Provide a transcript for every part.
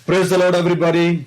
Praise the Lord everybody.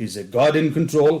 He is a God in control.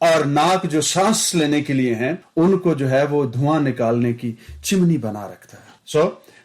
اور ناک جو سانس لینے کے لیے ہیں ان کو جو ہے وہ دھواں نکالنے کی چمنی بنا رکھتا ہے.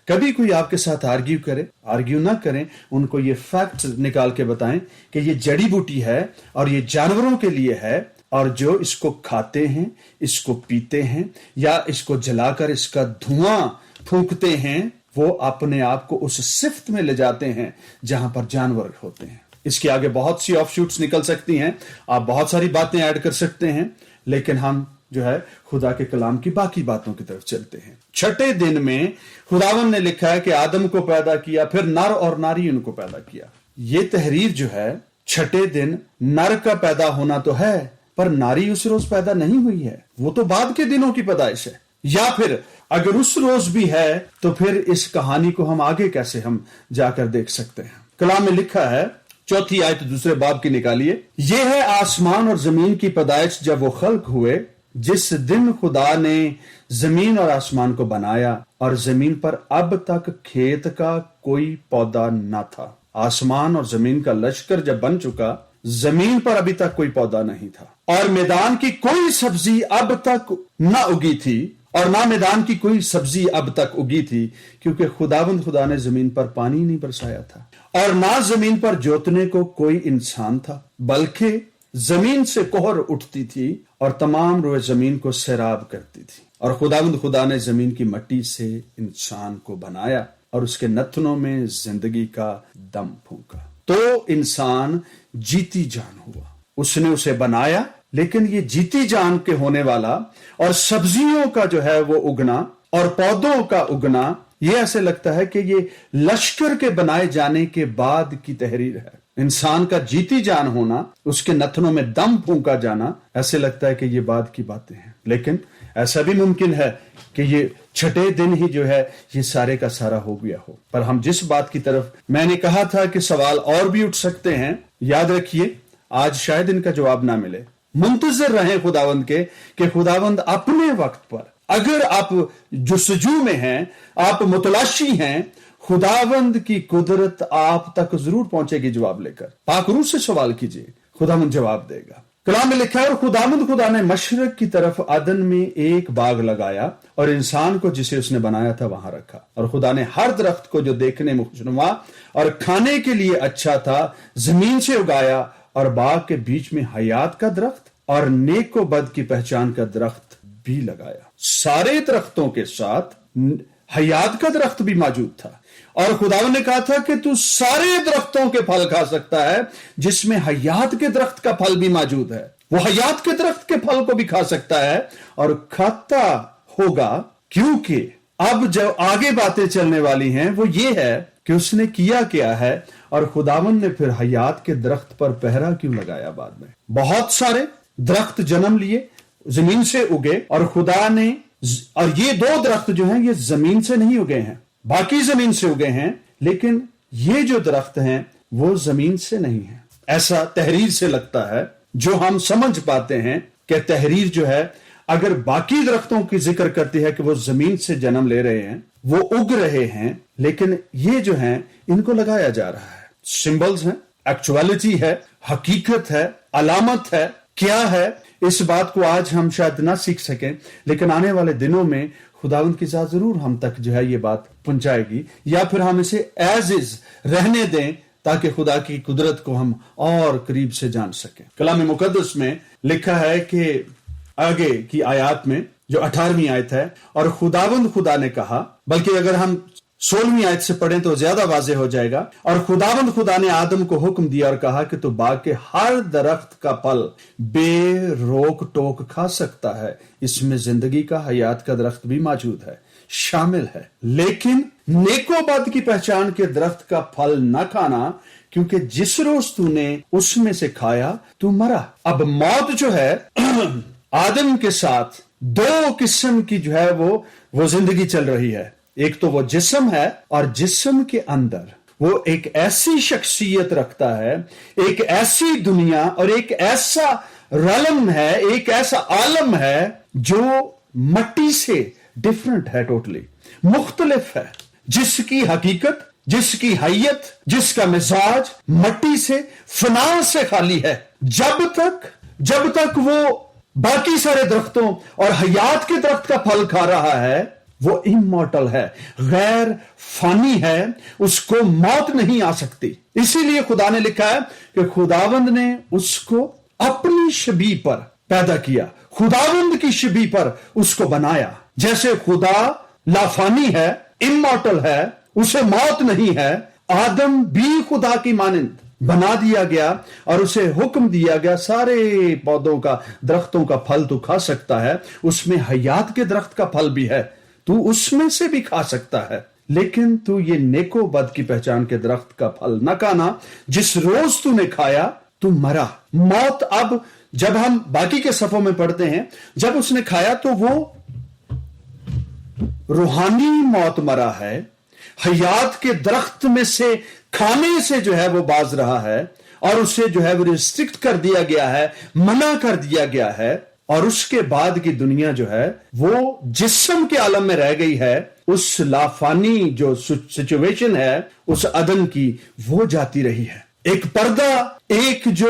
کبھی کوئی آپ کے ساتھ آرگیو نہ کریں, ان کو یہ فیکٹ نکال کے بتائیں کہ یہ جڑی بوٹی ہے اور یہ جانوروں کے لیے ہے, اور جو اس کو کھاتے ہیں, اس کو پیتے ہیں یا اس کو جلا کر اس کا دھواں پھونکتے ہیں, وہ اپنے آپ کو اس صفت میں لے جاتے ہیں جہاں پر جانور ہوتے ہیں. اس کے آگے بہت سی آف شوٹس نکل سکتی ہیں, آپ بہت ساری باتیں ایڈ کر سکتے ہیں, لیکن ہم جو ہے خدا کے کلام کی باقی باتوں کی طرف چلتے ہیں. چھٹے دن میں خداوند نے لکھا ہے کہ آدم کو پیدا کیا, پھر نر اور ناری ان کو پیدا کیا. یہ تحریر جو ہے چھٹے دن نر کا پیدا ہونا تو ہے, پر ناری اس روز پیدا نہیں ہوئی ہے, وہ تو بعد کے دنوں کی پیدائش ہے. یا پھر اگر اس روز بھی ہے تو پھر اس کہانی کو ہم آگے کیسے ہم جا کر دیکھ سکتے ہیں. کلام میں لکھا ہے, 4 آیت دوسرے باب کی نکالیے, یہ ہے آسمان اور زمین کی پیدائش جب وہ خلق ہوئے, جس دن خدا نے زمین اور آسمان کو بنایا, اور زمین پر اب تک کھیت کا کوئی پودا نہ تھا. آسمان اور زمین کا لشکر جب بن چکا, زمین پر ابھی تک کوئی پودا نہیں تھا, اور میدان کی کوئی سبزی اب تک نہ اگی تھی, اور نہ میدان کی کوئی سبزی اب تک اگی تھی, کیونکہ خدا نے زمین پر پانی نہیں برسایا تھا, اور نہ زمین پر جوتنے کو کوئی انسان تھا, بلکہ زمین سے کوہر اٹھتی تھی اور تمام روئے زمین کو سیراب کرتی تھی. اور خدا نے زمین کی مٹی سے انسان کو بنایا اور اس کے نتنوں میں زندگی کا دم پھونکا. تو انسان جیتی جان ہوا, اس نے اسے بنایا, لیکن یہ جیتی جان کے ہونے والا اور سبزیوں کا جو ہے وہ اگنا اور پودوں کا اگنا, یہ ایسے لگتا ہے کہ یہ لشکر کے بنائے جانے کے بعد کی تحریر ہے. انسان کا جیتی جان ہونا, اس کے نتنوں میں دم پھونکا جانا, ایسے لگتا ہے کہ یہ بعد کی باتیں ہیں. لیکن ایسا بھی ممکن ہے کہ یہ چھٹے دن ہی جو ہے یہ سارے کا سارا ہو گیا ہو. پر ہم جس بات کی طرف میں نے کہا تھا کہ سوال اور بھی اٹھ سکتے ہیں, یاد رکھیے آج شاید ان کا جواب نہ ملے. منتظر رہیں خداوند کے کہ خداوند اپنے وقت پر, اگر آپ جستجو میں ہیں, آپ متلاشی ہیں, خداوند کی قدرت آپ تک ضرور پہنچے گی جواب لے کر. پاک روح سے سوال کیجئے, خداوند جواب دے گا. کلام میں لکھا ہے, اور خدا نے مشرق کی طرف عدن میں ایک باغ لگایا اور انسان کو جسے اس نے بنایا تھا وہاں رکھا. اور خدا نے ہر درخت کو جو دیکھنے میں خوشنما اور کھانے کے لیے اچھا تھا زمین سے اگایا, اور باغ کے بیچ میں حیات کا درخت اور نیک و بد کی پہچان کا درخت بھی لگایا. سارے درختوں کے ساتھ حیات کا درخت بھی موجود تھا, اور خداوند نے کہا تھا کہ تو سارے درختوں کے پھل کھا سکتا ہے جس میں حیات کے درخت کا پھل بھی موجود ہے. وہ حیات کے درخت کے پھل کو بھی کھا سکتا ہے اور کھاتا ہوگا, کیونکہ اب جو آگے باتیں چلنے والی ہیں وہ یہ ہے کہ اس نے کیا ہے, اور خداوند نے پھر حیات کے درخت پر پہرا کیوں لگایا. بعد میں بہت سارے درخت جنم لیے, زمین سے اگے, اور خدا نے, اور یہ 2 درخت جو ہیں یہ زمین سے نہیں اگے ہیں, باقی زمین سے اگے ہیں, لیکن یہ جو درخت ہیں وہ زمین سے نہیں ہیں. ایسا تحریر سے لگتا ہے, جو ہم سمجھ پاتے ہیں کہ تحریر جو ہے اگر باقی درختوں کی ذکر کرتی ہے کہ وہ زمین سے جنم لے رہے ہیں, وہ اگ رہے ہیں, لیکن یہ جو ہیں ان کو لگایا جا رہا ہے. سمبلز ہیں, ایکچوالٹی ہے, حقیقت ہے, علامت ہے, کیا ہے, اس بات کو آج ہم شاید نہ سیکھ سکیں, لیکن آنے والے دنوں میں خداوند کی ذات ضرور ہم تک جو ہے یہ بات پہنچائے گی, یا پھر ہم اسے ایز از رہنے دیں تاکہ خدا کی قدرت کو ہم اور قریب سے جان سکیں. کلام مقدس میں لکھا ہے کہ آگے کی آیات میں جو 18ویں آیت ہے, اور خدا نے کہا, بلکہ اگر ہم 16ویں آیت سے پڑھیں تو زیادہ واضح ہو جائے گا, اور خدا نے آدم کو حکم دیا اور کہا کہ تو باغ کے ہر درخت کا پھل بے روک ٹوک کھا سکتا ہے, اس میں زندگی کا, حیات کا درخت بھی موجود ہے, شامل ہے, لیکن نیک و بد کی پہچان کے درخت کا پھل نہ کھانا, کیونکہ جس روز تو نے اس میں سے کھایا تو مرا. اب موت جو ہے آدم کے ساتھ 2 قسم کی جو ہے وہ زندگی چل رہی ہے. ایک تو وہ جسم ہے, اور جسم کے اندر وہ ایک ایسی شخصیت رکھتا ہے, ایک ایسی دنیا اور ایک ایسا رلم ہے, ایک ایسا عالم ہے جو مٹی سے ڈیفرنٹ ہے, ٹوٹلی مختلف ہے, جس کی حقیقت, جس کی حیت, جس کا مزاج مٹی سے, فنا سے خالی ہے. جب تک وہ باقی سارے درختوں اور حیات کے درخت کا پھل کھا رہا ہے وہ امورٹل ہے، غیر فانی ہے، اس کو موت نہیں آ سکتی۔ اسی لیے خدا نے لکھا ہے کہ خداوند نے اس کو اپنی شبیہ پر پیدا کیا، خداوند کی شبیہ پر اس کو بنایا۔ جیسے خدا لافانی ہے، امورٹل ہے، اسے موت نہیں ہے، آدم بھی خدا کی مانند بنا دیا گیا اور اسے حکم دیا گیا سارے پودوں کا، درختوں کا پھل تو کھا سکتا ہے، اس میں حیات کے درخت کا پھل بھی ہے، تو اس میں سے بھی کھا سکتا ہے، لیکن تو یہ نیک و بد کی پہچان کے درخت کا پھل نہ کھانا، جس روز تو نے کھایا تو مرا۔ موت، اب جب ہم باقی کے صفوں میں پڑھتے ہیں، جب اس نے کھایا تو وہ روحانی موت مرا ہے، حیات کے درخت میں سے کھانے سے جو ہے وہ باز رہا ہے، اور اسے جو ہے وہ ریسٹرکٹ کر دیا گیا ہے، منع کر دیا گیا ہے، اور اس کے بعد کی دنیا جو ہے وہ جسم کے عالم میں رہ گئی ہے، اس لافانی جو سچویشن ہے اس عدن کی، وہ جاتی رہی ہے۔ ایک پردہ، ایک جو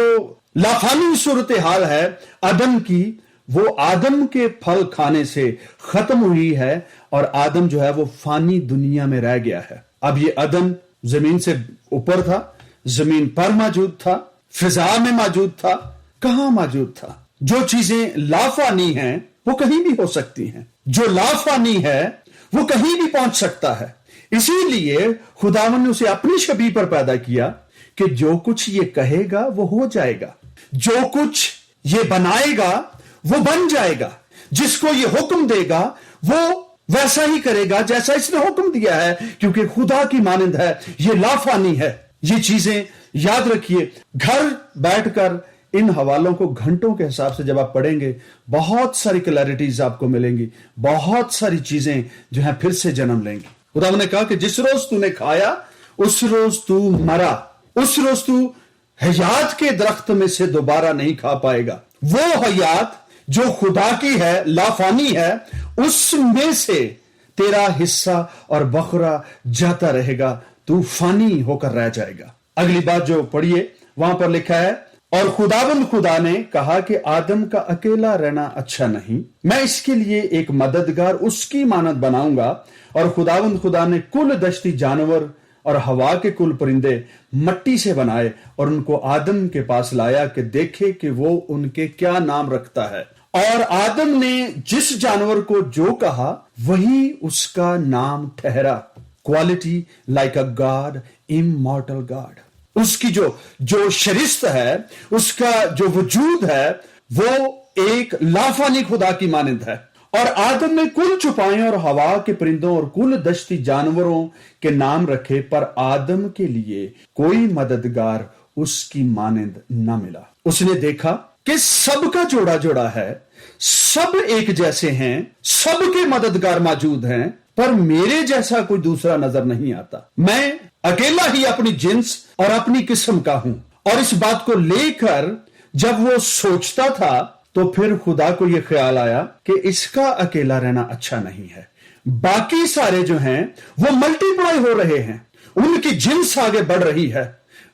لافانی صورتحال ہے عدن کی، وہ آدم کے پھل کھانے سے ختم ہوئی ہے، اور آدم جو ہے وہ فانی دنیا میں رہ گیا ہے۔ اب یہ عدن زمین سے اوپر تھا، زمین پر موجود تھا، فضا میں موجود تھا، کہاں موجود تھا؟ جو چیزیں لافانی ہیں وہ کہیں بھی ہو سکتی ہیں، جو لافانی ہے وہ کہیں بھی پہنچ سکتا ہے۔ اسی لیے خداوند نے اسے اپنی شبیہ پر پیدا کیا کہ جو کچھ یہ کہے گا وہ ہو جائے گا، جو کچھ یہ بنائے گا وہ بن جائے گا، جس کو یہ حکم دے گا وہ ویسا ہی کرے گا جیسا اس نے حکم دیا ہے، کیونکہ خدا کی مانند ہے، یہ لافانی ہے۔ یہ چیزیں یاد رکھیے، گھر بیٹھ کر ان حوالوں کو گھنٹوں کے حساب سے جب آپ پڑھیں گے، بہت ساری کلیرٹیز آپ کو ملیں گی، بہت ساری چیزیں جو ہیں پھر سے جنم لیں گی۔ خدا نے کہا کہ جس روز تو نے کھایا اس روز تو مرا، اس روز تو حیات کے درخت میں سے دوبارہ نہیں کھا پائے گا۔ وہ حیات جو خدا کی ہے، لافانی ہے، اس میں سے تیرا حصہ اور بخرا جاتا رہے گا، تو فانی ہو کر رہ جائے گا۔ اگلی بات جو پڑھیے، وہاں پر لکھا ہے، اور خداوند خدا نے کہا کہ آدم کا اکیلا رہنا اچھا نہیں، میں اس کے لیے ایک مددگار اس کی مانند بناؤں گا۔ اور خداوند خدا نے کل دشتی جانور اور ہوا کے کل پرندے مٹی سے بنائے اور ان کو آدم کے پاس لایا کہ دیکھے کہ وہ ان کے کیا نام رکھتا ہے۔ اور آدم نے جس جانور کو جو کہا وہی اس کا نام ٹھہرا۔ Quality like a god, immortal god. اس کی جو شرست ہے، اس کا جو وجود ہے، وہ ایک لافانی خدا کی مانند ہے۔ اور آدم نے کل چھپائیں اور ہوا کے پرندوں اور کل دشتی جانوروں کے نام رکھے، پر آدم کے لیے کوئی مددگار اس کی مانند نہ ملا۔ اس نے دیکھا کہ سب کا جوڑا جوڑا ہے، سب ایک جیسے ہیں، سب کے مددگار موجود ہیں، پر میرے جیسا کوئی دوسرا نظر نہیں آتا۔ میں اکیلا ہی اپنی جنس اور اپنی قسم کا ہوں۔ اور اس بات کو لے کر جب وہ سوچتا تھا تو پھر خدا کو یہ خیال آیا کہ اس کا اکیلا رہنا اچھا نہیں ہے۔ باقی سارے جو ہیں وہ ملٹی پلائی ہو رہے ہیں، ان کی جنس آگے بڑھ رہی ہے،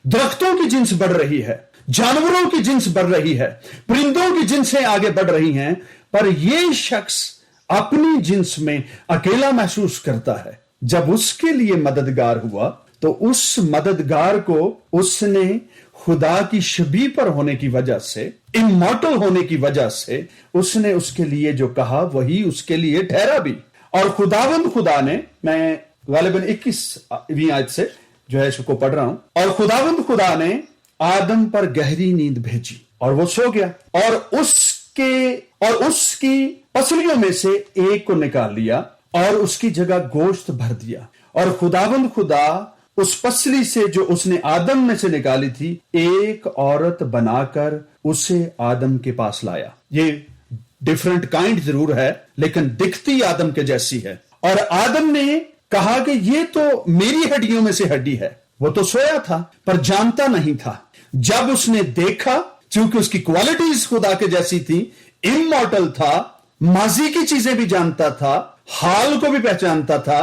درختوں کی جنس بڑھ رہی ہے، جانوروں کی جنس بڑھ رہی ہے، پرندوں کی جنسیں آگے بڑھ رہی ہیں، پر یہ شخص اپنی جنس میں اکیلا محسوس کرتا ہے۔ جب اس کے لیے مددگار ہوا تو اس مددگار کو اس نے خدا کی شبیہ پر ہونے کی وجہ سے، امورٹل ہونے کی وجہ سے، اس نے اس کے لیے جو کہا وہی اس کے لیے ٹھہرا بھی۔ اور خداوند خدا نے، میں غالباً 21ویں آیت سے جو ہے اس کو پڑھ رہا ہوں، اور خداوند خدا نے آدم پر گہری نیند بھیجی اور وہ سو گیا، اور اس کی پسلیوں میں سے ایک کو نکال لیا اور اس کی جگہ گوشت بھر دیا۔ اور خداوند خدا اس پسلی سے جو اس نے آدم میں سے نکالی تھی ایک عورت بنا کر اسے آدم کے پاس لایا۔ یہ ڈیفرنٹ کائنڈ ضرور ہے لیکن دکھتی آدم کے جیسی ہے۔ اور آدم نے کہا کہ یہ تو میری ہڈیوں میں سے ہڈی ہے۔ وہ تو سویا تھا پر جانتا نہیں تھا۔ جب اس نے دیکھا، چونکہ اس کی کوالٹیز خدا کے جیسی تھی، امورٹل تھا، ماضی کی چیزیں بھی جانتا تھا، حال کو بھی پہچانتا تھا،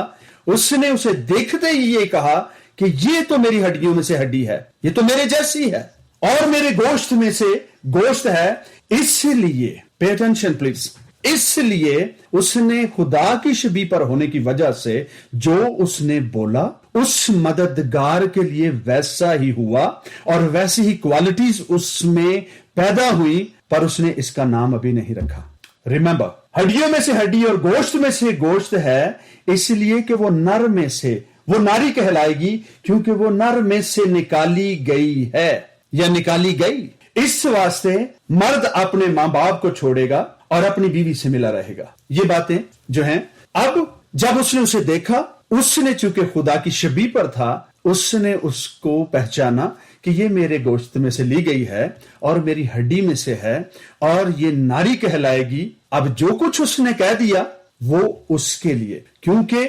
اس نے اسے دیکھتے ہی یہ کہا کہ یہ تو میری ہڈیوں میں سے ہڈی ہے، یہ تو میرے جیسی ہے، اور میرے گوشت میں سے گوشت ہے، اس لیے pay attention please, اس لیے اس نے خدا کی شبیہ پر ہونے کی وجہ سے جو اس نے بولا اس مددگار کے لیے ویسا ہی ہوا اور ویسی ہی کوالٹیز اس میں پیدا ہوئی، پر اس نے اس کا نام ابھی نہیں رکھا۔ ریممبر، ہڈیوں میں سے ہڈی اور گوشت میں سے گوشت ہے، اس لیے کہ وہ نر میں سے، وہ ناری کہلائے گی کیونکہ وہ نر میں سے نکالی گئی ہے یا نکالی گئی۔ اس واسطے مرد اپنے ماں باپ کو چھوڑے گا اور اپنی بیوی سے ملا رہے گا۔ یہ باتیں جو ہیں، اب جب اس نے اسے دیکھا، اس نے چونکہ خدا کی شبیہ پر تھا، اس نے اس کو پہچانا کہ یہ میرے گوشت میں سے لی گئی ہے اور میری ہڈی میں سے ہے اور یہ ناری کہلائے گی۔ اب جو کچھ اس نے کہہ دیا وہ اس کے لیے، کیونکہ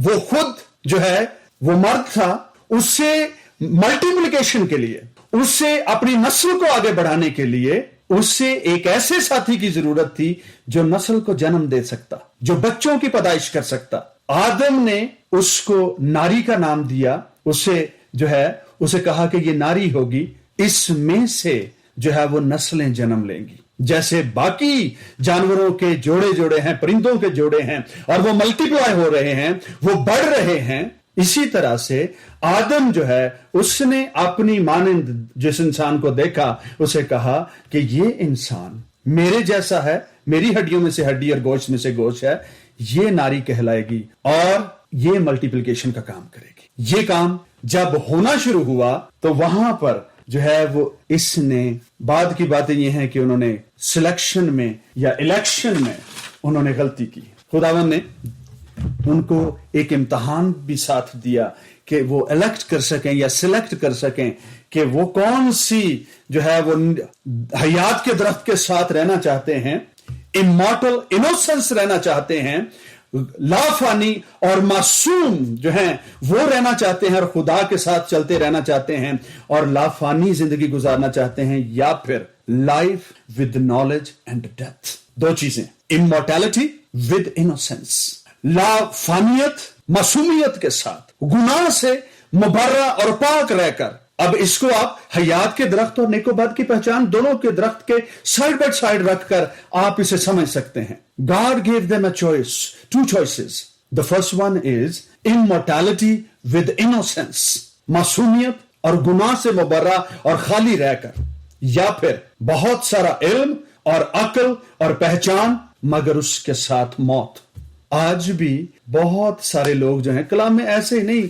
وہ خود جو ہے وہ مرد تھا، اس سے ملٹیپلیکیشن کے لیے، اس سے اپنی نسل کو آگے بڑھانے کے لیے اس سے ایک ایسے ساتھی کی ضرورت تھی جو نسل کو جنم دے سکتا، جو بچوں کی پیدائش کر سکتا۔ آدم نے اس کو ناری کا نام دیا، اسے جو ہے اسے کہا کہ یہ ناری ہوگی، اس میں سے جو ہے وہ نسلیں جنم لیں گی، جیسے باقی جانوروں کے جوڑے ہیں، پرندوں کے جوڑے ہیں اور وہ ملٹیپلائی ہو رہے ہیں، وہ بڑھ رہے ہیں، اسی طرح سے آدم جو ہے اس نے اپنی مانند جس انسان کو دیکھا اسے کہا کہ یہ انسان میرے جیسا ہے، میری ہڈیوں میں سے ہڈی اور گوشت میں سے گوشت ہے، یہ ناری کہلائے گی اور یہ ملٹیپلیکیشن کا کام کرے گی۔ یہ کام جب ہونا شروع ہوا تو وہاں پر جو ہے وہ اس نے بعد کی باتیں یہ ہیں کہ انہوں نے سلیکشن میں یا الیکشن میں انہوں نے غلطی کی۔ خداوند نے ان کو ایک امتحان بھی ساتھ دیا کہ وہ الیکٹ کر سکیں یا سلیکٹ کر سکیں کہ وہ کون سی جو ہے وہ حیات کے درخت کے ساتھ رہنا چاہتے ہیں، امارٹل انوسنس رہنا چاہتے ہیں، لافانی اور معصوم جو ہیں وہ رہنا چاہتے ہیں اور خدا کے ساتھ چلتے رہنا چاہتے ہیں اور لافانی زندگی گزارنا چاہتے ہیں، یا پھر life with knowledge and death. دو چیزیں، امورٹیلٹی ود انوسنس، لافانیت معصومیت کے ساتھ، گناہ سے مبرہ اور پاک رہ کر۔ اب اس کو آپ حیات کے درخت اور نیک و بد کی پہچان دونوں کے درخت کے سائڈ بائی سائڈ رکھ کر آپ اسے سمجھ سکتے ہیں۔ God gave them a choice, two choices. The first one is immortality with innocence، معصومیت اور گناہ سے مبرہ اور خالی رہ کر، یا پھر بہت سارا علم اور عقل اور پہچان مگر اس کے ساتھ موت۔ آج بھی بہت سارے لوگ جو ہیں، کلام میں ایسے ہی نہیں،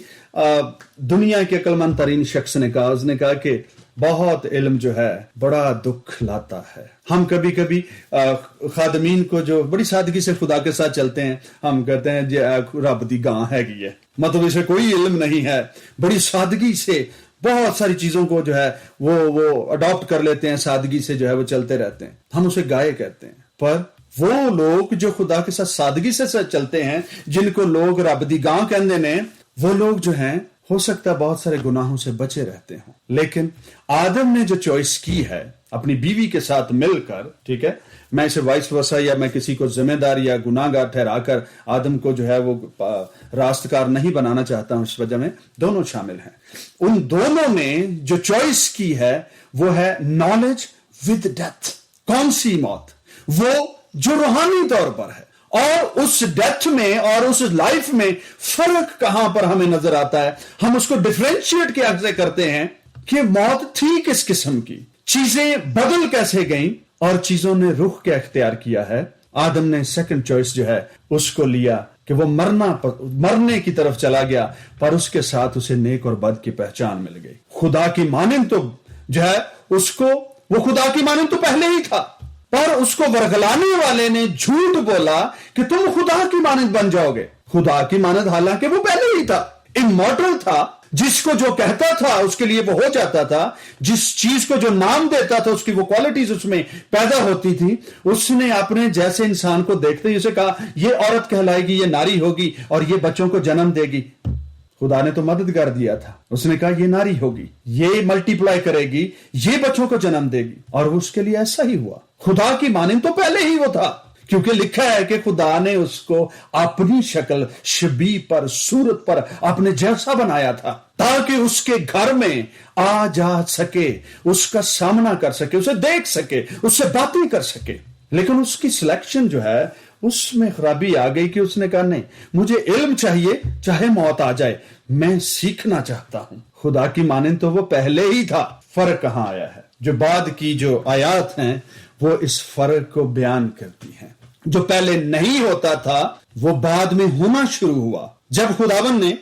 دنیا کے عقل مند ترین شخص نے کہا، اس نے کہا کہ بہت علم جو ہے بڑا دکھ لاتا ہے۔ ہم کبھی کبھی خادمین کو جو بڑی سادگی سے خدا کے ساتھ چلتے ہیں، ہم کہتے ہیں جی رب دی گاں ہے گی ہے، مطلب اسے کوئی علم نہیں ہے، بڑی سادگی سے بہت ساری چیزوں کو جو ہے وہ اڈاپٹ کر لیتے ہیں، سادگی سے جو ہے وہ چلتے رہتے ہیں، ہم اسے گائے کہتے ہیں۔ پر وہ لوگ جو خدا کے ساتھ سادگی سے چلتے ہیں، جن کو لوگ رب دی گاں کہندے نے، وہ لوگ جو ہیں ہو سکتا ہے بہت سارے گناہوں سے بچے رہتے ہوں۔ لیکن آدم نے جو چوائس کی ہے اپنی بیوی کے ساتھ مل کر، ٹھیک ہے، میں اسے وائس ورسا یا میں کسی کو ذمہ دار یا گناہ گار ٹھہرا کر آدم کو جو ہے وہ راستگار نہیں بنانا چاہتا ہوں، اس وجہ میں دونوں شامل ہیں۔ ان دونوں نے جو چوائس کی ہے وہ ہے نالج ود ڈیتھ۔ کون سی موت؟ وہ جو روحانی طور پر ہے، اور اس ڈیتھ میں اور اس لائف میں فرق کہاں پر ہمیں نظر آتا ہے، ہم اس کو ڈیفرینشیٹ کیسے کرتے ہیں کہ موت تھی کس قسم کی، چیزیں بدل کیسے گئیں اور چیزوں نے رخ کیا اختیار کیا ہے۔ آدم نے سیکنڈ چوائس جو ہے اس کو لیا کہ وہ مرنے کی طرف چلا گیا، پر اس کے ساتھ اسے نیک اور بد کی پہچان مل گئی۔ خدا کی مانند تو جو ہے اس کو، وہ خدا کی مانند تو پہلے ہی تھا، پر اس کو ورگلانے والے نے جھوٹ بولا کہ تم خدا کی مانند بن جاؤ گے۔ خدا کی مانند حالانکہ وہ پہلے ہی تھا، امورٹل تھا، جس کو جو کہتا تھا اس کے لیے وہ ہو جاتا تھا، جس چیز کو جو نام دیتا تھا اس کی وہ کوالٹیز اس میں پیدا ہوتی تھی۔ اس نے اپنے جیسے انسان کو دیکھتے ہی اسے کہا یہ عورت کہلائے گی، یہ ناری ہوگی اور یہ بچوں کو جنم دے گی۔ خدا نے تو مددگار دیا تھا، اس نے کہا یہ ناری ہوگی، یہ ملٹی پلائی کرے گی، یہ بچوں کو جنم دے گی، اور اس کے لیے ایسا ہی ہوا۔ خدا کی مانند تو پہلے ہی وہ تھا، کیونکہ لکھا ہے کہ خدا نے اس کو اپنی شکل شبیہ پر صورت پر اپنے جیسا بنایا تھا تاکہ اس کے گھر میں آ جا سکے, اس کا سامنا کر سکے, اسے دیکھ سکے, اس سے باتیں کر سکے. لیکن اس کی سلیکشن جو ہے اس میں خرابی آ گئی کہ اس نے کہا نہیں, مجھے علم چاہیے چاہے موت آ جائے, میں سیکھنا چاہتا ہوں. خدا کی مانند تو وہ پہلے ہی تھا. فرق کہاں آیا ہے؟ جو بعد کی جو آیات ہیں وہ اس فرق کو بیان کرتی ہیں. جو پہلے نہیں ہوتا تھا وہ بعد میں ہونا شروع ہوا. جب خداوند نے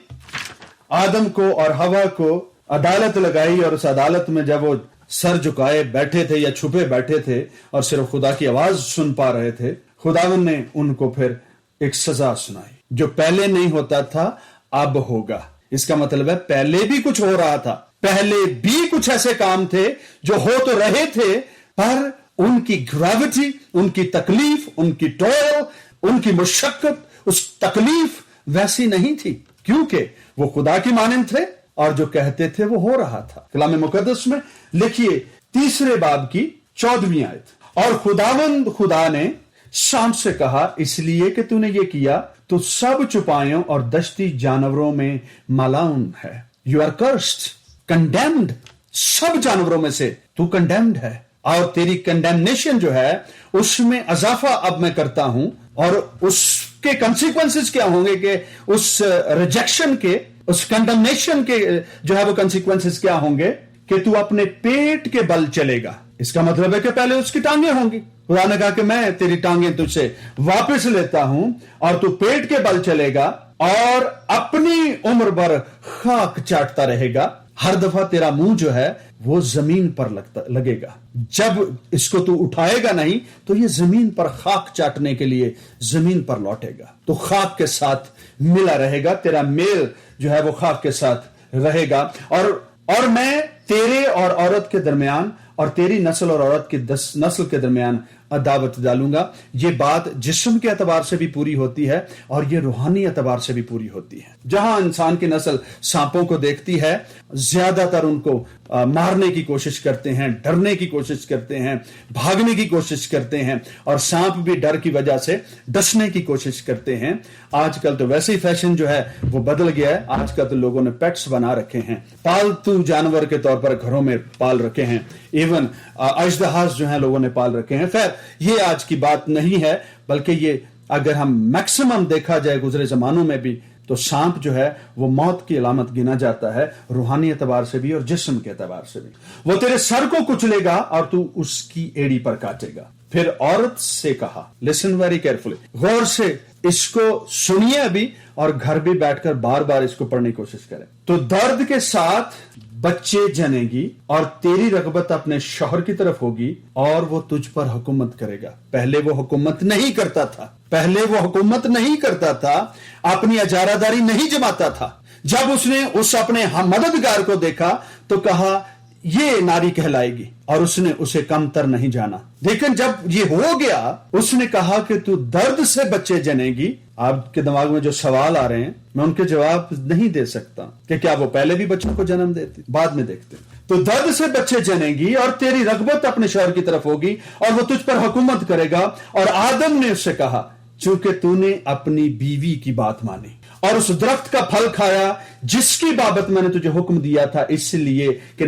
آدم کو اور حوا کو عدالت لگائی اور اس عدالت میں جب وہ سر جھکائے بیٹھے تھے یا چھپے بیٹھے تھے اور صرف خدا کی آواز سن پا رہے تھے, خداوند نے ان کو پھر ایک سزا سنائی. جو پہلے نہیں ہوتا تھا اب ہوگا. اس کا مطلب ہے پہلے بھی کچھ ہو رہا تھا, پہلے بھی کچھ ایسے کام تھے جو ہو تو رہے تھے, پر ان کی گریوٹی, ان کی تکلیف, ان کی ٹول, ان کی مشقت, اس تکلیف ویسی نہیں تھی, کیونکہ وہ خدا کی مانند تھے اور جو کہتے تھے وہ ہو رہا تھا. کلام مقدس میں لکھیے 3 باب کی 14ویں آیت, اور خداوند خدا نے سانپ سے کہا, اس لیے کہ تو نے یہ کیا تو سب چوپایوں اور دشتی جانوروں میں ملعون ہے. You are cursed, condemned. سب جانوروں میں سے تو کنڈیمڈ ہے, اور تیری کنڈیمنیشن جو ہے اس میں اضافہ اب میں کرتا ہوں, اور اس کے کنسیکوینسز کیا ہوں گے کہ اس ریجیکشن کے, اس کنڈیمنیشن کے جو ہے وہ کنسیکوینسز کیا ہوں گے کہ تو اپنے پیٹ کے بل چلے گا. اس کا مطلب ہے کہ پہلے اس کی ٹانگیں ہوں گی. خدا نے کہا کہ میں تیری ٹانگیں تجھ سے واپس لیتا ہوں اور تو پیٹ کے بل چلے گا اور اپنی عمر بھر خاک چاٹتا رہے گا. ہر دفعہ تیرا منہ جو ہے وہ زمین پر لگے گا. جب اس کو تو اٹھائے گا نہیں تو یہ زمین پر خاک چاٹنے کے لیے زمین پر لوٹے گا, تو خاک کے ساتھ ملا رہے گا. تیرا میل جو ہے وہ خاک کے ساتھ رہے گا. اور میں تیرے اور عورت کے درمیان اور تیری نسل اور عورت کی نسل کے درمیان عداوت ڈالوں گا. یہ بات جسم کے اعتبار سے بھی پوری ہوتی ہے اور یہ روحانی اعتبار سے بھی پوری ہوتی ہے. جہاں انسان کی نسل سانپوں کو دیکھتی ہے, زیادہ تر ان کو مارنے کی کوشش کرتے ہیں, ڈرنے کی کوشش کرتے ہیں, بھاگنے کی کوشش کرتے ہیں, اور سانپ بھی ڈر کی وجہ سے ڈسنے کی کوشش کرتے ہیں. آج کل تو ویسے ہی فیشن جو ہے وہ بدل گیا ہے. آج کل تو لوگوں نے پیٹس بنا رکھے ہیں, پالتو جانور کے طور پر گھروں میں پال رکھے ہیں. ایون اژدہاز جو ہیں لوگوں نے پال رکھے ہیں. خیر یہ آج کی بات نہیں ہے, بلکہ یہ اگر ہم میکسیمم دیکھا جائے گزرے زمانوں میں بھی تو سانپ جو ہے وہ موت کی علامت گنا جاتا ہے, روحانی اعتبار سے بھی اور جسم کے اعتبار سے بھی. وہ تیرے سر کو کچلے گا اور تو اس کی ایڑی پر کاٹے گا. پھر عورت سے کہا, لسن ویری کیئرفلی, غور سے اس کو سنیے ابھی اور گھر بھی بیٹھ کر بار بار اس کو پڑھنے کی کوشش کریں. تو درد کے ساتھ بچے جنے گی اور تیری رغبت اپنے شوہر کی طرف ہوگی اور وہ تجھ پر حکومت کرے گا. پہلے وہ حکومت نہیں کرتا تھا, پہلے وہ حکومت نہیں کرتا تھا, اپنی اجارہ داری نہیں جماتا تھا. جب اس نے اس اپنے مددگار کو دیکھا تو کہا یہ ناری کہلائے گی, اور اس نے اسے کم تر نہیں جانا. لیکن جب یہ ہو گیا اس نے کہا کہ تو درد سے بچے جنے گی. آپ کے دماغ میں جو سوال آ رہے ہیں میں ان کے جواب نہیں دے سکتا کہ کیا وہ پہلے بھی بچوں کو جنم دیتی, بعد میں دیکھتے. تو درد سے بچے جنے گی اور تیری رغبت اپنے شوہر کی طرف ہوگی اور وہ تجھ پر حکومت کرے گا. اور آدم نے اس سے کہا, چونکہ تو نے اپنی بیوی کی بات مانی اور اس درخت کا پھل کھایا جس کی بابت میں نے تجھے حکم دیا تھا, اس لیے کہ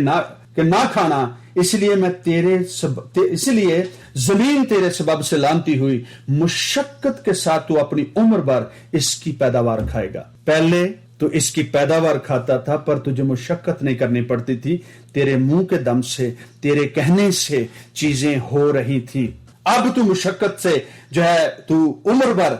نہ کھانا, اس لیے زمین تیرے سبب سے لانتی ہوئی, مشقت کے ساتھ تو اپنی عمر بھر اس کی پیداوار کھائے گا. پہلے تو اس کی پیداوار کھاتا تھا پر تجھے مشقت نہیں کرنی پڑتی تھی, تیرے منہ کے دم سے, تیرے کہنے سے چیزیں ہو رہی تھی. اب تو مشقت سے جو ہے تو عمر بھر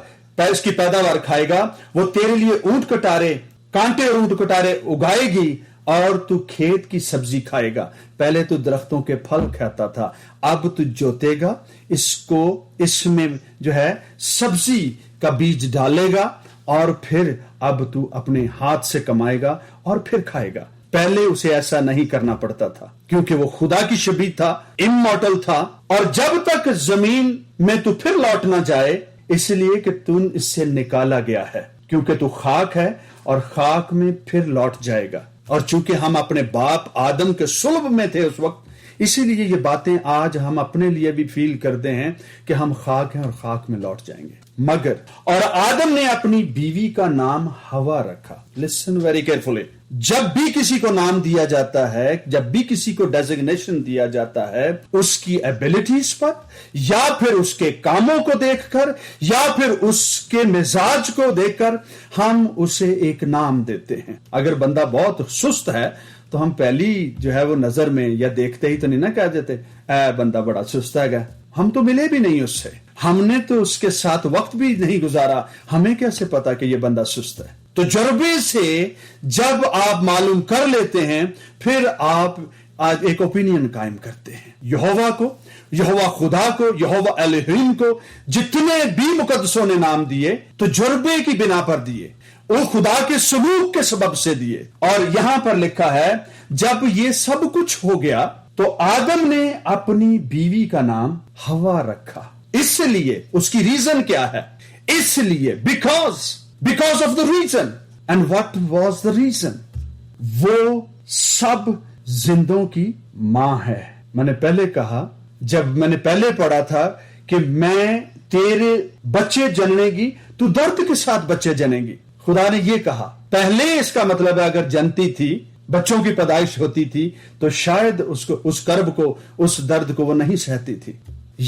اس کی پیداوار کھائے گا. وہ تیرے لیے اونٹ کٹارے, کانٹے اور اونٹ کٹارے اگائے گی اور تو کھیت کی سبزی کھائے گا. پہلے تو درختوں کے پھل کھاتا تھا, اب تو جوتے گا, اس میں جو ہے سبزی کا بیج ڈالے گا, اور پھر اب تو اپنے ہاتھ سے کمائے گا اور پھر کھائے گا. پہلے اسے ایسا نہیں کرنا پڑتا تھا کیونکہ وہ خدا کی شبیہ تھا, امورٹل تھا, اور جب تک زمین میں تو پھر لوٹ نہ جائے, اس لیے کہ تم اس سے نکالا گیا ہے, کیونکہ تو خاک ہے اور خاک میں پھر لوٹ جائے گا. اور چونکہ ہم اپنے باپ آدم کے صلب میں تھے اس وقت, اسی لیے یہ باتیں آج ہم اپنے لیے بھی فیل کرتے ہیں کہ ہم خاک ہیں اور خاک میں لوٹ جائیں گے. مگر اور آدم نے اپنی بیوی کا نام ہوا رکھا. Listen very carefully. جب بھی کسی کو نام دیا جاتا ہے، جب بھی کسی کو ڈیزگنیشن دیا جاتا ہے، اس کی ایبلٹیز پر یا پھر اس کے کاموں کو دیکھ کر یا پھر اس کے مزاج کو دیکھ کر ہم اسے ایک نام دیتے ہیں. اگر بندہ بہت سست ہے تو ہم پہلی جو ہے وہ نظر میں یا دیکھتے ہی تو نہیں نہ کہہ دیتے اے بندہ بڑا سست ہے گا. ہم تو ملے بھی نہیں اس سے، ہم نے تو اس کے ساتھ وقت بھی نہیں گزارا، ہمیں کیسے پتا کہ یہ بندہ سست ہے. تجربے سے جب آپ معلوم کر لیتے ہیں پھر آپ ایک اوپینین قائم کرتے ہیں. یہوہ کو، یہوہ خدا کو، یہوہ الہیم کو جتنے بھی مقدسوں نے نام دیے تجربے کی بنا پر دیے، وہ خدا کے سلوک کے سبب سے دیے. اور یہاں پر لکھا ہے جب یہ سب کچھ ہو گیا تو آدم نے اپنی بیوی کا نام ہوا رکھا. اس لیے اس کی ریزن کیا ہے؟ اس لیے because of the reason. And what was the reason? وہ سب زندوں کی ماں ہے. میں نے پہلے کہا، جب میں نے پہلے پڑھا تھا کہ میں تیرے بچے جننے گی، تو درد کے ساتھ بچے جنے گی. خدا نے یہ کہا. پہلے اس کا مطلب ہے اگر جنتی تھی، بچوں کی پیدائش ہوتی تھی تو شاید اس کرب کو، اس درد کو وہ نہیں سہتی تھی.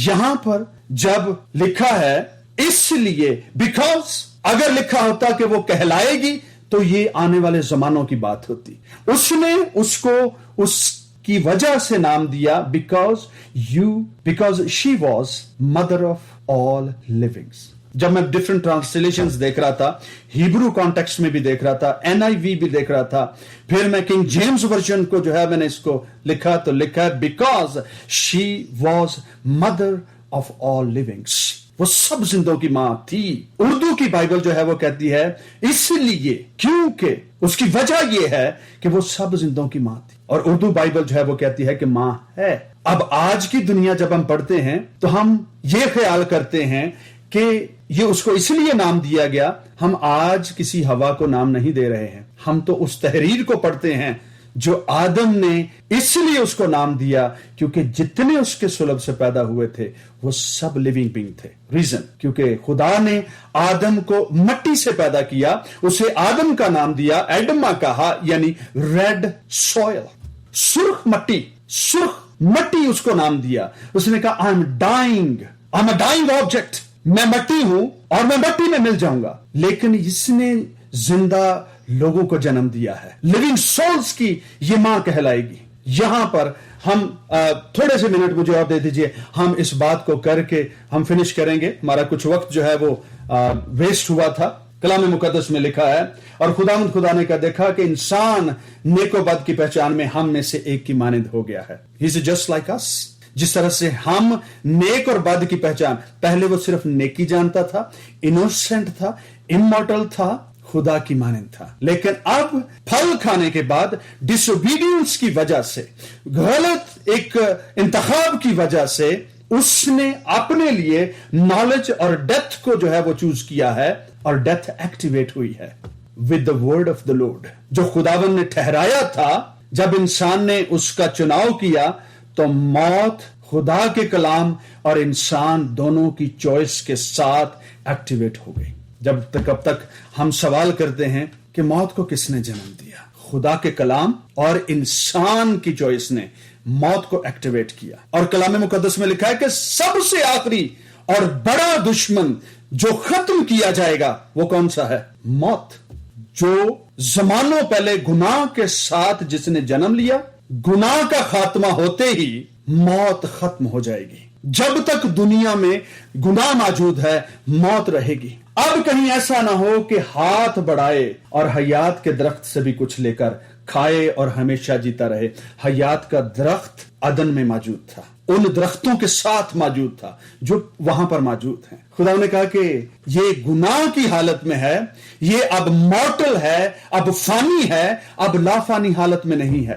یہاں پر جب لکھا ہے اس لیے بیکاز، اگر لکھا ہوتا کہ وہ کہلائے گی تو یہ آنے والے زمانوں کی بات ہوتی. اس نے اس کو اس کی وجہ سے نام دیا because she was mother of all livings. جب میں ڈفرنٹ ٹرانسلیشنز دیکھ رہا تھا، ہیبرو کانٹیکسٹ میں بھی دیکھ رہا تھا، NIV بھی دیکھ رہا تھا، پھر میں کنگ جیمز ورژن کو جو ہے میں نے اس کو لکھا تو لکھا ہے because she was mother of all livings. وہ سب زندوں کی ماں تھی. اردو کی بائبل جو ہے وہ کہتی ہے اس لیے کیونکہ، اس کی وجہ یہ ہے کہ وہ سب زندوں کی ماں تھی. اور اردو بائبل جو ہے وہ کہتی ہے کہ ماں ہے. اب آج کی دنیا جب ہم پڑھتے ہیں تو ہم یہ خیال کرتے ہیں کہ یہ اس کو اس لیے نام دیا گیا. ہم آج کسی ہوا کو نام نہیں دے رہے ہیں، ہم تو اس تحریر کو پڑھتے ہیں جو آدم نے اس لیے اس کو نام دیا کیونکہ جتنے اس کے صلب سے پیدا ہوئے تھے وہ سب لیونگ بینگ تھے. ریزن کیونکہ خدا نے آدم کو مٹی سے پیدا کیا، اسے آدم کا نام دیا، ایڈما کہا، یعنی ریڈ سوئل، سرخ مٹی، سرخ مٹی اس کو نام دیا. اس نے کہا I am dying, I am a dying object, میں مٹی ہوں اور میں مٹی میں مل جاؤں گا. لیکن اس نے زندہ لوگوں کو جنم دیا ہے. لیونگ سولز کی یہ ماں کہلائے گی. یہاں پر ہم تھوڑے سے منٹ مجھے اور دے دیجئے، ہم اس بات کو کر کے ہم فنش کریں گے. ہمارا کچھ وقت جو ہے وہ ویسٹ ہوا تھا. کلام مقدس میں لکھا ہے اور خدا نے کہا دیکھا کہ انسان نیک و بد کی پہچان میں ہم میں سے ایک کی مانند ہو گیا ہے. ہی از جسٹ لائک اس. جس طرح سے ہم نیک اور بد کی پہچان، پہلے وہ صرف نیکی جانتا تھا، انوسینٹ تھا، امورٹل تھا، خدا کی مانند تھا. لیکن اب پھل کھانے کے بعد ڈس اوبیڈینس کی وجہ سے، غلط ایک انتخاب کی وجہ سے اس نے اپنے لیے نالج اور ڈیتھ کو جو ہے وہ چوز کیا ہے، اور ڈیتھ ایکٹیویٹ ہوئی ہے with the word of the lord. جو خداوند نے ٹھہرایا تھا، جب انسان نے اس کا چناؤ کیا تو موت خدا کے کلام اور انسان دونوں کی چوائس کے ساتھ ایکٹیویٹ ہو گئی. جب تک اب تک ہم سوال کرتے ہیں کہ موت کو کس نے جنم دیا؟ خدا کے کلام اور انسان کی چوائس نے موت کو ایکٹیویٹ کیا. اور کلام مقدس میں لکھا ہے کہ سب سے آخری اور بڑا دشمن جو ختم کیا جائے گا وہ کون سا ہے؟ موت. جو زمانوں پہلے گناہ کے ساتھ جس نے جنم لیا، گناہ کا خاتمہ ہوتے ہی موت ختم ہو جائے گی. جب تک دنیا میں گناہ موجود ہے موت رہے گی. اب کہیں ایسا نہ ہو کہ ہاتھ بڑھائے اور حیات کے درخت سے بھی کچھ لے کر کھائے اور ہمیشہ جیتا رہے. حیات کا درخت عدن میں موجود تھا، ان درختوں کے ساتھ موجود تھا جو وہاں پر موجود ہیں. خدا نے کہا کہ یہ گناہ کی حالت میں ہے، یہ اب مورٹل ہے، اب فانی ہے، اب لا فانی حالت میں نہیں ہے.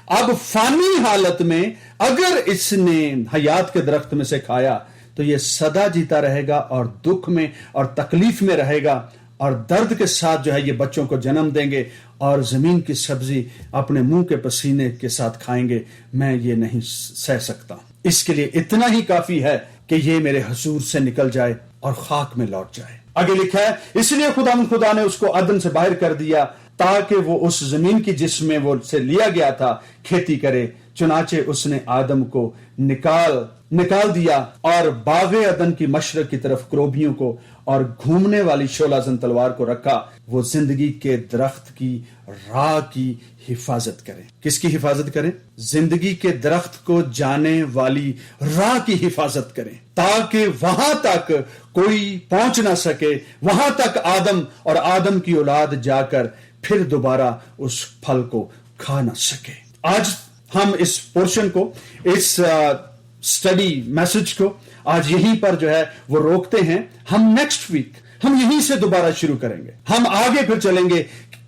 اب فانی حالت میں اگر اس نے حیات کے درخت میں سے کھایا تو یہ سدا جیتا رہے گا اور دکھ میں اور تکلیف میں رہے گا اور درد کے ساتھ جو ہے یہ بچوں کو جنم دیں گے اور زمین کی سبزی اپنے منہ کے پسینے کے ساتھ کھائیں گے، میں یہ نہیں سہ سکتا. اس کے لیے اتنا ہی کافی ہے کہ یہ میرے حضور سے نکل جائے اور خاک میں لوٹ جائے. آگے لکھا ہے اس لیے خدا نے اس کو عدن سے باہر کر دیا تاکہ وہ اس زمین کی جس میں وہ سے لیا گیا تھا کھیتی کرے. چنانچہ اس نے آدم کو نکال دیا اور باغ عدن کی مشرق کی طرف کروبیوں کو اور گھومنے والی شعلہ زن تلوار کو رکھا. وہ زندگی کے درخت کی راہ کی حفاظت کرے. کس کی حفاظت کریں؟ زندگی کے درخت کو جانے والی راہ کی حفاظت کریں تاکہ وہاں تک کوئی پہنچ نہ سکے، وہاں تک آدم اور آدم کی اولاد جا کر پھر دوبارہ اس پھل کو کھا نہ سکے. آج ہم اس پورشن کو، اس اسٹڈی میسج کو آج یہیں پر جو ہے وہ روکتے ہیں. ہم نیکسٹ ویک ہم یہیں سے دوبارہ شروع کریں گے. ہم آگے پھر چلیں گے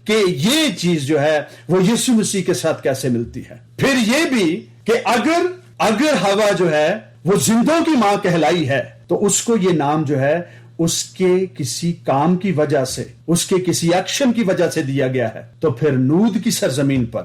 کہ یہ چیز جو ہے وہ یسوع مسیح کے ساتھ کیسے ملتی ہے. پھر یہ بھی کہ اگر ہوا جو ہے وہ زندوں کی ماں کہلائی ہے تو اس کو یہ نام جو ہے اس کے کسی کام کی وجہ سے، اس کے کسی ایکشن کی وجہ سے دیا گیا ہے. تو پھر نود کی سرزمین پر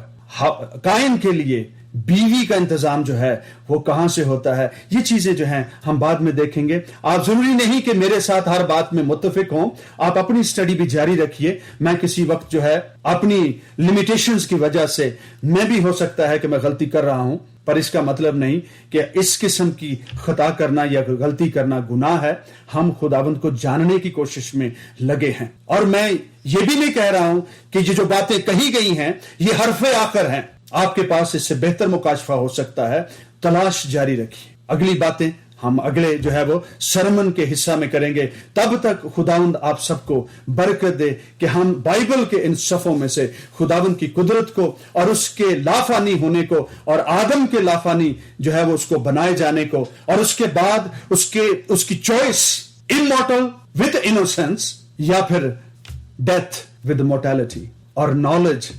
قائن کے لیے بیوی کا انتظام جو ہے وہ کہاں سے ہوتا ہے؟ یہ چیزیں جو ہیں ہم بعد میں دیکھیں گے. آپ ضروری نہیں کہ میرے ساتھ ہر بات میں متفق ہوں، آپ اپنی سٹڈی بھی جاری رکھیے. میں کسی وقت جو ہے اپنی لمیٹیشنز کی وجہ سے میں بھی ہو سکتا ہے کہ میں غلطی کر رہا ہوں، پر اس کا مطلب نہیں کہ اس قسم کی خطا کرنا یا غلطی کرنا گناہ ہے. ہم خداوند کو جاننے کی کوشش میں لگے ہیں، اور میں یہ بھی نہیں کہہ رہا ہوں کہ یہ جو باتیں کہی گئی ہیں یہ حرف آخر ہیں. آپ کے پاس اس سے بہتر مکاشفہ ہو سکتا ہے. تلاش جاری رکھیے. اگلی باتیں ہم اگلے جو ہے وہ سرمن کے حصہ میں کریں گے. تب تک خداوند آپ سب کو برکت دے کہ ہم بائبل کے ان صفوں میں سے خداوند کی قدرت کو اور اس کے لافانی ہونے کو اور آدم کے لافانی جو ہے وہ اس کو بنائے جانے کو، اور اس کے بعد اس کی چوائس immortal with innocence یا پھر ڈیتھ with mortality اور knowledge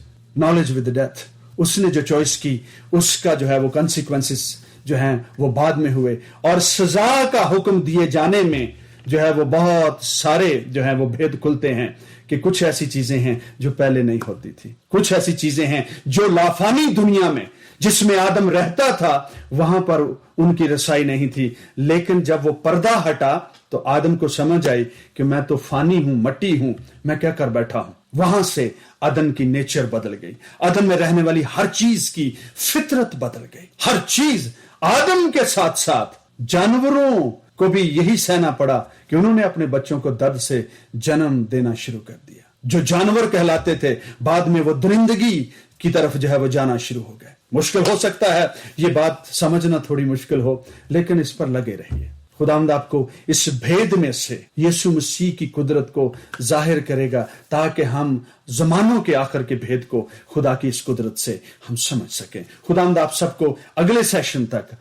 with death. اس نے جو چوائس کی اس کا جو ہے وہ کنسیکوینسز جو ہیں وہ بعد میں ہوئے، اور سزا کا حکم دیے جانے میں جو ہے وہ بہت سارے جو ہیں وہ بھید کھلتے ہیں کہ کچھ ایسی چیزیں ہیں جو پہلے نہیں ہوتی تھی. کچھ ایسی چیزیں ہیں جو لافانی دنیا میں جس میں آدم رہتا تھا وہاں پر ان کی رسائی نہیں تھی، لیکن جب وہ پردہ ہٹا تو آدم کو سمجھ آئی کہ میں تو فانی ہوں، مٹی ہوں، میں کیا کر بیٹھا ہوں. وہاں سے آدم کی نیچر بدل گئی. آدم میں رہنے والی ہر چیز کی فطرت بدل گئی. ہر چیز آدم کے ساتھ ساتھ جانوروں کو بھی یہی سہنا پڑا کہ انہوں نے اپنے بچوں کو درد سے جنم دینا شروع کر دیا. جو جانور کہلاتے تھے بعد میں وہ درندگی کی طرف جو ہے وہ جانا شروع ہو گئے. مشکل ہو سکتا ہے یہ بات سمجھنا، تھوڑی مشکل ہو، لیکن اس پر لگے رہیے. خداوند آپ کو اس بھید میں سے یسوع مسیح کی قدرت کو ظاہر کرے گا تاکہ ہم زمانوں کے آخر کے بھید کو خدا کی اس قدرت سے ہم سمجھ سکیں. خداوند آپ سب کو اگلے سیشن تک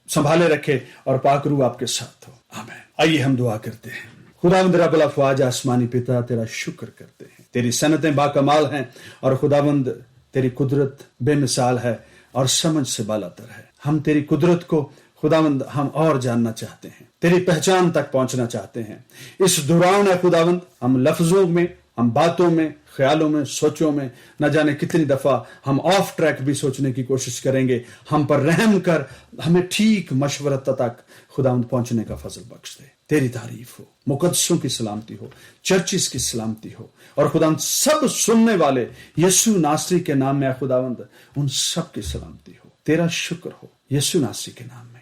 سنبھالے رکھے اور پاک روح آپ کے ساتھ ہو. آمین. آئیے ہم دعا کرتے ہیں. خداوند رب الافواج آسمانی پتا تیرا شکر کرتے ہیں، تیری صنعتیں باکمال ہیں، اور خداوند تیری قدرت بے مثال ہے اور سمجھ سے بالاتر ہے. ہم تیری قدرت کو خداوند ہم اور جاننا چاہتے ہیں، تیری پہچان تک پہنچنا چاہتے ہیں. اس دوران ہے خداوند ہم لفظوں میں، ہم باتوں میں، خیالوں میں، سوچوں میں نہ جانے کتنی دفعہ ہم آف ٹریک بھی سوچنے کی کوشش کریں گے. ہم پر رحم کر ہمیں ٹھیک مشورت تک خداوند پہنچنے کا فضل بخش دے. تیری تعریف ہو، مقدسوں کی سلامتی ہو، چرچز کی سلامتی ہو، اور خداوند سب سننے والے یسوع ناصری کے نام میں خداوند ان سب کی سلامتی ہو. تیرا شکر ہو یسوع ناصری کے نام میں.